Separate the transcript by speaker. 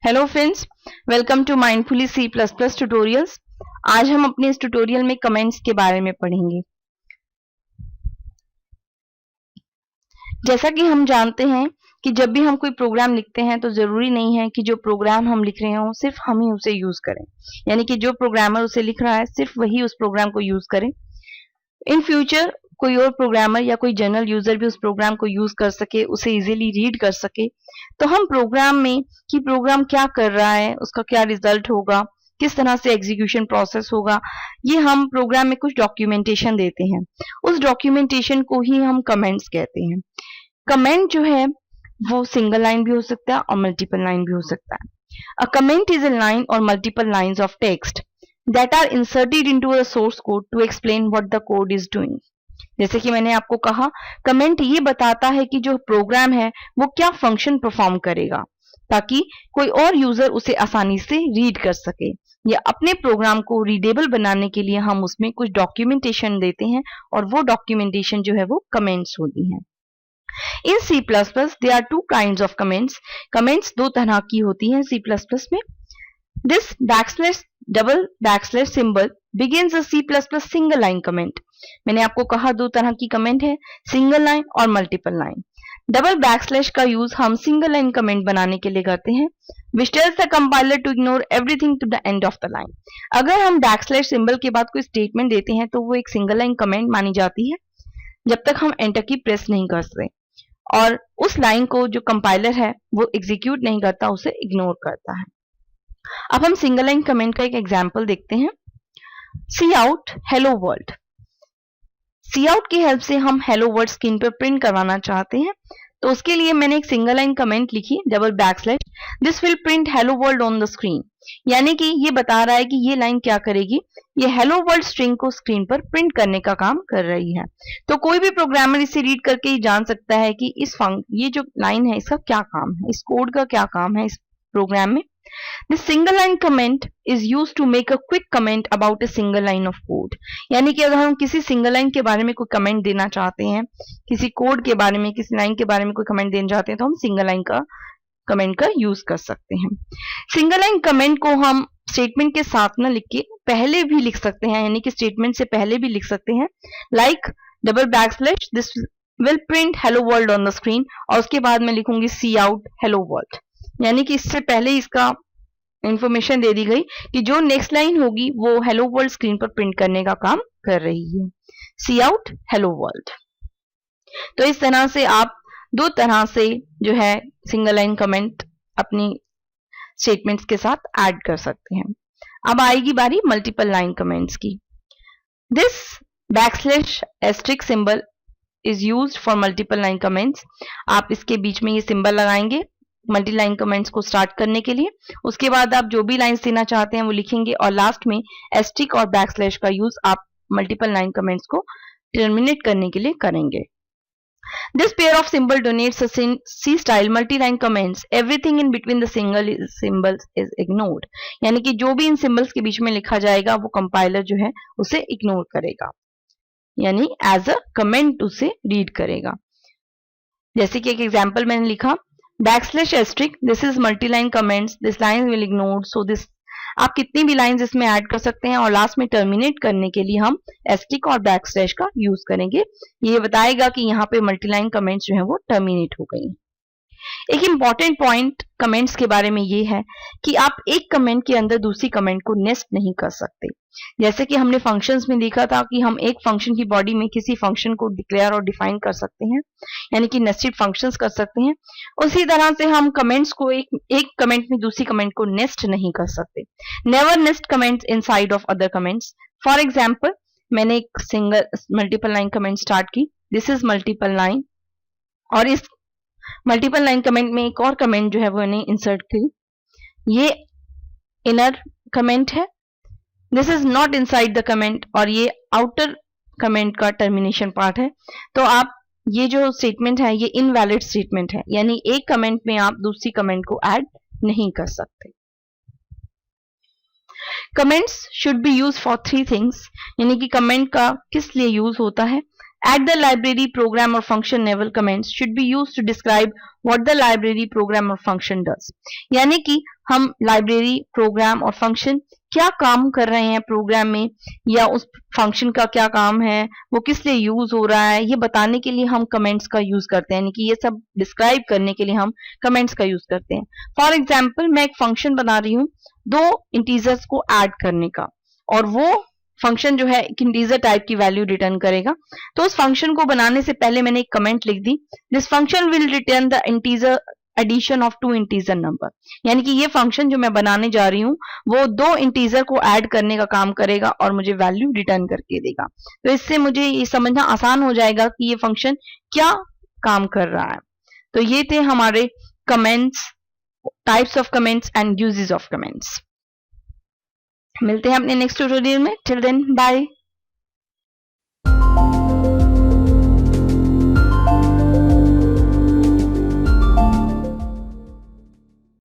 Speaker 1: Hello friends, welcome to mindfully C++ tutorials. आज हम अपने इस ट्यूटोरियल में कमेंट्स के बारे में पढ़ेंगे। जैसा कि हम जानते हैं कि जब भी हम कोई प्रोग्राम लिखते हैं तो ज़रूरी नहीं है कि जो प्रोग्राम हम लिख रहे हो सिर्फ हम ही उसे यूज़ करें, यानी कि जो प्रोग्रामर उसे लिख रहा है सिर्फ वही उस प्रोग्राम को यूज़ करें। इन फ्यूचर कोई और प्रोग्रामर या कोई जनरल यूजर भी उस प्रोग्राम को यूज कर सके, उसे इजीली रीड कर सके। तो हम प्रोग्राम में कि प्रोग्राम क्या कर रहा है, उसका क्या रिजल्ट होगा, किस तरह से एग्जीक्यूशन प्रोसेस होगा, ये हम प्रोग्राम में कुछ डॉक्यूमेंटेशन देते हैं। उस डॉक्यूमेंटेशन को ही हम कमेंट्स कहते हैं। कमेंट जो है वो सिंगल लाइन भी हो सकता है और मल्टीपल लाइन भी हो सकता है। A comment is a line or multiple lines of text that are inserted into a source code to explain what the code is doing। जैसे कि मैंने आपको कहा, कमेंट ये बताता है कि जो प्रोग्राम है वो क्या फंक्शन परफॉर्म करेगा, ताकि कोई और यूजर उसे आसानी से रीड कर सके, या अपने प्रोग्राम को रीडेबल बनाने के लिए हम उसमें कुछ डॉक्यूमेंटेशन देते हैं, और वो डॉक्यूमेंटेशन जो है वो कमेंट्स होती हैं। इन C++ there are two kinds of comments। Comments दो तरह की होती हैं C++ में। This double backslash symbol begins a C++ single line comment। मैंने आपको कहा दो तरह की कमेंट है, सिंगल लाइन और मल्टीपल लाइन। डबल बैकस्लैश का यूज हम सिंगल लाइन कमेंट बनाने के लिए करते हैं, which tells the compiler to ignore everything to the end of the line। अगर हम बैकस्लैश सिंबल के बाद कोई स्टेटमेंट देते हैं तो वो एक सिंगल लाइन कमेंट मानी जाती है जब तक हम एंटर की प्रेस नहीं करते, और उस लाइन को जो कंपाइलर है वो एग्जीक्यूट नहीं करता, उसे इग्नोर करता है। अब हम सिंगल लाइन कमेंट का एक एग्जाम्पल देखते हैं। सी आउट हेलो वर्ल्ड। सी आउट की हेल्प से हम हेलो वर्ल्ड स्क्रीन पर प्रिंट करवाना चाहते हैं, तो उसके लिए मैंने एक सिंगल लाइन कमेंट लिखी, double backslash, this will print hello world on the screen. यानी कि ये बता रहा है कि ये लाइन क्या करेगी, ये हेलो वर्ल्ड स्ट्रिंग को स्क्रीन पर प्रिंट करने का काम कर रही है। तो कोई भी प्रोग्रामर इसे रीड करके ही जान सकता है कि ये जो लाइन है इसका क्या काम है, इस कोड का क्या काम है इस प्रोग्राम में। This single line comment is used to make a quick comment about a single line of code। यानी कि अगर हम किसी सिंगल लाइन के बारे में कोई कमेंट देना चाहते हैं, किसी कोड के बारे में, किसी लाइन के बारे में कोई कमेंट देना चाहते हैं, तो हम सिंगल लाइन का कमेंट का यूज कर सकते हैं। सिंगल लाइन कमेंट को हम स्टेटमेंट के साथ ना लिख के पहले भी लिख सकते हैं, यानी कि स्टेटमेंट से पहले भी लिख सकते हैं, like double backslash this will print hello world on the screen, और उसके बाद मैं लिखूंगी सी आउट हेलो वर्ल्ड। यानी कि इससे पहले इसका इंफॉर्मेशन दे दी गई कि जो नेक्स्ट लाइन होगी वो हेलो वर्ल्ड स्क्रीन पर प्रिंट करने का काम कर रही है, सी आउट हेलो वर्ल्ड। तो इस तरह से आप दो तरह से जो है सिंगल लाइन कमेंट अपनी स्टेटमेंट्स के साथ ऐड कर सकते हैं। अब आएगी बारी मल्टीपल लाइन कमेंट्स की। This backslash asterisk symbol is used for multiple line comments. आप इसके बीच में ये सिंबल लगाएंगे मल्टी लाइन कमेंट्स को स्टार्ट करने के लिए। उसके बाद आप जो भी लाइंस देना चाहते हैं वो लिखेंगे, और लास्ट में एस्ट्रिक और बैकस्लैश का यूज आप मल्टीपल लाइन कमेंट्स को टर्मिनेट करने के लिए करेंगे। This pair of symbol donates a C style multi-line comments। Everything in between the single symbols is ignored। यानी कि जो भी इन सिंबल्स के बीच में लिखा जाएगा वो कंपाइलर जो है उसे इग्नोर करेगा, यानी एज अ कमेंट उसे रीड करेगा। जैसे कि एक एग्जांपल मैंने लिखा, backslash asterisk this is multiline comments, this line will ignore, so this. आप कितनी भी लाइंस इसमें ऐड कर सकते हैं, और लास्ट में टर्मिनेट करने के लिए हम एस्ट्रिक और बैकस्लैश का यूज करेंगे। ये बताएगा कि यहाँ पे मल्टीलाइन कमेंट्स जो है वो टर्मिनेट हो गई। एक इंपॉर्टेंट पॉइंट कमेंट्स के बारे में ये है कि आप एक कमेंट के अंदर दूसरी कमेंट को नेस्ट नहीं कर सकते। जैसे कि हमने फंक्शंस में देखा था कि हम एक फंक्शन की बॉडी में किसी फंक्शन को डिक्लेयर और डिफाइन कर सकते हैं, यानी कि नेस्टेड फंक्शंस कर सकते हैं। उसी तरह से हम कमेंट्स को एक कमेंट में दूसरी कमेंट को नेस्ट नहीं कर सकते। Never nest comments inside of other comments. For example, मैंने एक single multiple line comment start की, दिस इज मल्टीपल लाइन, और इस मल्टीपल लाइन कमेंट में एक और कमेंट जो है वो मैंने इंसर्ट की, ये इनर कमेंट है, this is not inside the comment, और ये आउटर कमेंट का टर्मिनेशन पार्ट है। तो आप ये जो स्टेटमेंट है ये इनवैलिड स्टेटमेंट है, यानी एक कमेंट में आप दूसरी कमेंट को ऐड नहीं कर सकते। Comments should be use for three things. यानी कि कमेंट का किस लिए यूज होता है, At the library program or function level comments should be used to describe what the library program or function does. यानी कि हम लाइब्रेरी प्रोग्राम और फंक्शन क्या काम कर रहे हैं प्रोग्राम में, या उस फंक्शन का क्या काम है, वो किस लिए यूज हो रहा है, ये बताने के लिए हम कमेंट्स का यूज करते हैं, यानी कि ये सब डिस्क्राइब करने के लिए हम कमेंट्स का यूज करते हैं. फॉर एग्जाम्पल मैं एक फंक्शन बना रही हूँ 2 इंटीजर्स को ऐड करने का, और वो फंक्शन जो है एक इंटीजर टाइप की वैल्यू रिटर्न करेगा. तो उस फंक्शन को बनाने से पहले मैंने एक कमेंट लिख दी, this function will return the integer addition of 2 integer number. यानी कि ये फंक्शन जो मैं बनाने जा रही हूँ वो 2 इंटीजर को ऐड करने का काम करेगा और मुझे वैल्यू रिटर्न करके देगा. तो इससे मुझे ये समझना आसान हो जाएगा कि ये फंक्शन क्या काम कर रहा है. तो ये थे हमारे comments, types of comments and uses of comments. मिलते हैं अपने नेक्स्ट ट्यूटोरियल में. Till then bye.